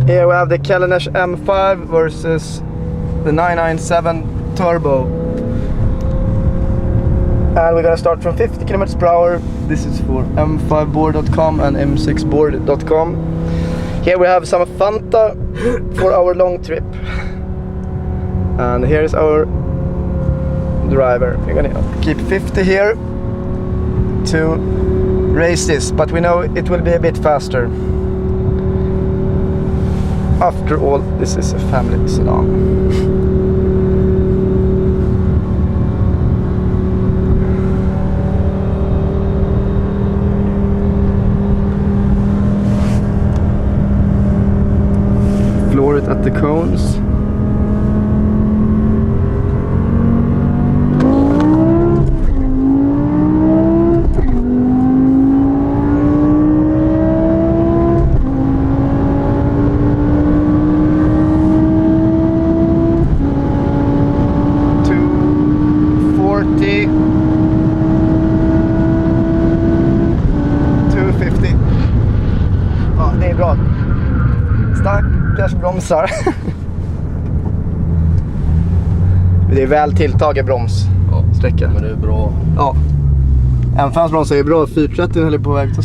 Here we have the Kelleners M5 versus the 997 Turbo. And we're gonna start from 50 km per hour. This is for M5BOARD.com and M6BOARD.com. Here we have some Fanta for our long trip. And here's our driver. We're gonna keep 50 here to race this, but we know it will be a bit faster. After all, this is a family sedan. Floor it at the cones. Ja, det är bra. Stackars bromsar. Det är väl tilltaget bromssträcka. Men det är bra. Ja. M5 bromsar är bra. 430 höll på väg till